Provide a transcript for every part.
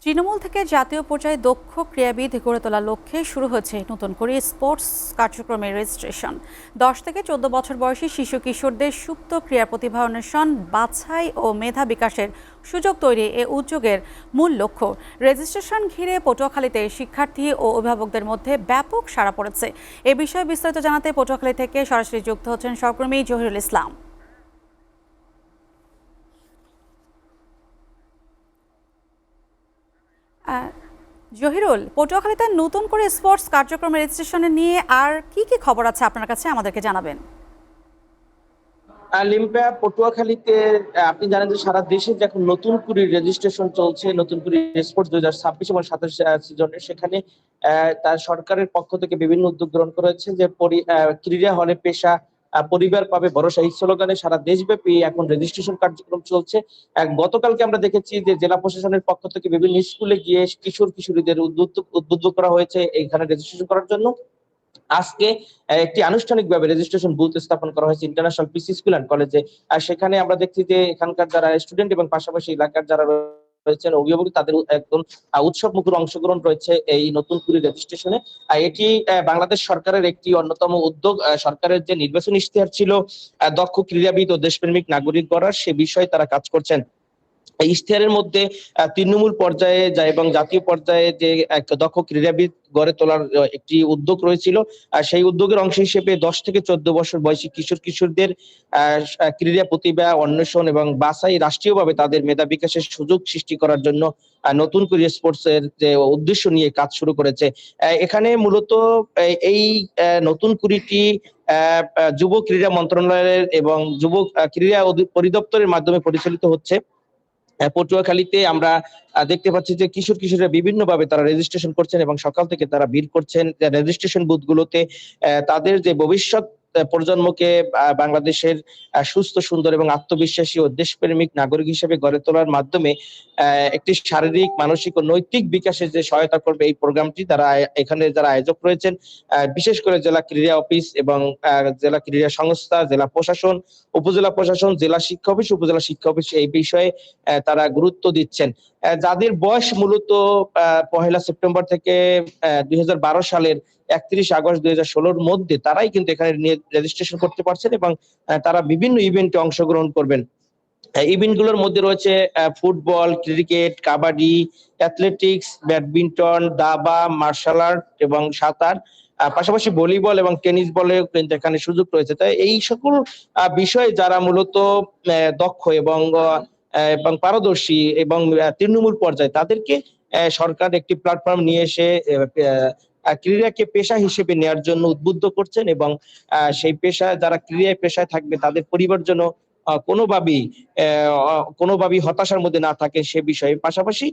তৃণমূল থেকে জাতীয় পর্যায়ে দক্ষ ক্রীড়াবিদ গড়ে তোলার লক্ষ্যে শুরু হয়েছে নতুন করে স্পোর্টস কার্যক্রমের রেজিস্ট্রেশন। ১০ থেকে ১৪ বছর বয়সী শিশু কিশোরদের সুপ্ত ক্রীড়া প্রতিভা অন্বেষণ, বাছাই ও মেধা বিকাশের সুযোগ তৈরি এ উদ্যোগের মূল লক্ষ্য। রেজিস্ট্রেশন ঘিরে পটুয়াখালীতে শিক্ষার্থী ও অভিভাবকদের মধ্যে ব্যাপক সাড়া পড়েছে। এ বিষয়ে বিস্তারিত জানাতে পটুয়াখালী থেকে সরাসরি যুক্ত হচ্ছেন সহকর্মী জহিরুল ইসলাম। জহিরুল, পটুয়াখালীতে নতুন করে স্পোর্টস কার্যক্রমের রেজিস্ট্রেশন নিয়ে আর কি কি খবর আছে আপনার কাছে আমাদেরকে জানাবেন। লিম্পা, পটুয়াখালীতে আপনি জানেন যে সারা দেশে যে এখন নতুন করে রেজিস্ট্রেশন চলছে, নতুন করে স্পোর্টস ২০২৬ এবং ২৭ সিজনের, সেখানে তার সরকারের পক্ষ থেকে বিভিন্ন উদ্যোগ গ্রহণ করা হয়েছে যে ক্রীড়া হলে পেশা পরিবার পাবে ভরসা, এই স্লোগানে সারা দেশব্যাপী এখন রেজিস্ট্রেশন কার্যক্রম চলছে। গতকালকে আমরা দেখেছি যে জেলা প্রশাসনের পক্ষ থেকে বিভিন্ন স্কুলে গিয়ে কিশোর কিশোরীদের উদ্বুদ্ধ করা হয়েছে এখানে রেজিস্ট্রেশন করার জন্য। আজকে একটি আনুষ্ঠানিকভাবে রেজিস্ট্রেশন বুথ স্থাপন করা হয়েছে ইন্টারন্যাশনাল পিসি স্কুল অ্যান্ড কলেজে। আর সেখানে আমরা দেখছি যে এখানকার যারা স্টুডেন্ট এবং পাশাপাশি এলাকার যারা রয়েছেন অভিভাবক, তাদের একদম উৎসব মুখর অংশগ্রহণ রয়েছে এই নতুন করে রেজিস্ট্রেশনে। এটি বাংলাদেশ সরকারের একটি অন্যতম উদ্যোগ। সরকারের যে নির্বাচনী ইশতেহার ছিল দক্ষ ক্রীড়াবিদ ও দেশপ্রেমিক নাগরিক গড়ার, সে বিষয়ে তারা কাজ করছেন। এই ইশতেহারের মধ্যে তৃণমূল পর্যায়ে এবং জাতীয় পর্যায়ে যে এক দক্ষ ক্রীড়াবিদ গড়ে তোলার একটি উদ্যোগ রয়েছিল। সেই উদ্যোগের অংশ হিসেবে ১০ থেকে ১৪ বছর বয়সী কিশোর কিশোরদের ক্রীড়া প্রতিভা অন্বেষণ এবং বাছাই, রাষ্ট্রীয়ভাবে তাদের মেধা বিকাশের সুযোগ সৃষ্টি করার জন্য নতুন করে স্পোর্টস এর যে উদ্দেশ্য নিয়ে কাজ শুরু করেছে। এখানে মূলত এই নতুন কুড়িটি যুব ক্রীড়া মন্ত্রণালয়ের এবং যুব ক্রীড়া পরিদপ্তরের মাধ্যমে পরিচালিত হচ্ছে। পটুয়াখালীতে আমরা দেখতে পাচ্ছি যে কিশোর কিশোররা বিভিন্নভাবে তারা রেজিস্ট্রেশন করছেন এবং সকাল থেকে তারা ভিড় করছেন রেজিস্ট্রেশন বুথগুলোতে। তাদের যে ভবিষ্যৎ প্রজন্মকে বাংলাদেশের সুস্থ, সুন্দর এবং আত্মবিশ্বাসী ও দেশপ্রেমিক নাগরিক হিসেবে গড়ে তোলার মাধ্যমে একটি শারীরিক, মানসিক ও নৈতিক বিকাশে যে সহায়তা করবে এই প্রোগ্রামটি, তারা এখানে যারা আয়োজক রয়েছেন, বিশেষ করে জেলা ক্রীড়া অফিস এবং জেলা ক্রীড়া সংস্থা, জেলা প্রশাসন, উপজেলা প্রশাসন, জেলা শিক্ষা অফিস, উপজেলা শিক্ষা অফিস এই বিষয়ে তারা গুরুত্ব দিচ্ছেন। যাদের বয়স মূলত ১লা সেপ্টেম্বর থেকে ২০১২ সালের ৩১ আগস্ট ২০১৬-র মধ্যে, তারাই কিন্তু এখানে নিয়ে রেজিস্ট্রেশন করতে পারছেন এবং তারা বিভিন্ন ইভেন্টে অংশগ্রহণ করবেন। ইভেন্ট গুলোর মধ্যে রয়েছে football, cricket, kabaddi, athletics, badminton, দাবা, মার্শাল আর্ট এবং সাঁতার। পাশাপাশি ভলিবল এবং টেনিস বলেও কিন্তু এখানে সুযোগ রয়েছে। তাই এই সকল বিষয়ে যারা মূলত দক্ষ এবং পারদর্শী এবং তৃণমূল পর্যায়ে, তাদেরকে সরকার একটি প্ল্যাটফর্ম নিয়ে এসে ক্রীড়াকে পেশা হিসেবে নেয়ার জন্য উদ্বুদ্ধ করছেন এবং সেই যারা ক্রীড়ায় পেশায় থাকবে তাদের পরিবার যেন কোনোভাবেই হতাশার মধ্যে না থাকে সে বিষয়ে। পাশাপাশি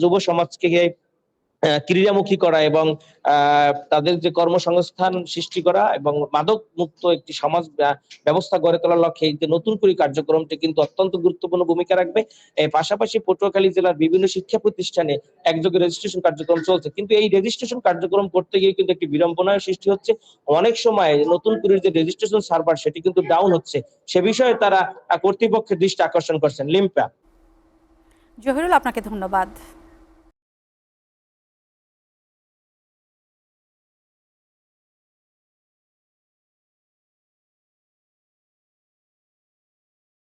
যুব সমাজকে ক্রীড়ামুখী করা এবং তাদের যে কর্মসংস্থান সৃষ্টি করা এবং মাদক মুক্ত একটি সমাজ ব্যবস্থা গড়ে তোলার লক্ষ্যে এই যে নতুন করে কার্যক্রমটি কিন্তু অত্যন্ত গুরুত্বপূর্ণ ভূমিকা রাখবে। পাশাপাশি পটুয়াখালী জেলার বিভিন্ন শিক্ষা প্রতিষ্ঠানে একযোগে রেজিস্ট্রেশন কার্যক্রম চলছে, কিন্তু এই রেজিস্ট্রেশন কার্যক্রম করতে গিয়ে কিন্তু একটি বিড়ম্বনার সৃষ্টি হচ্ছে। অনেক সময় নতুন করে যে রেজিস্ট্রেশন সার্ভার, সেটি কিন্তু ডাউন হচ্ছে। সে বিষয়ে তারা কর্তৃপক্ষের দৃষ্টি আকর্ষণ করছেন। লিম্পা। জহিরুল, আপনাকে ধন্যবাদ।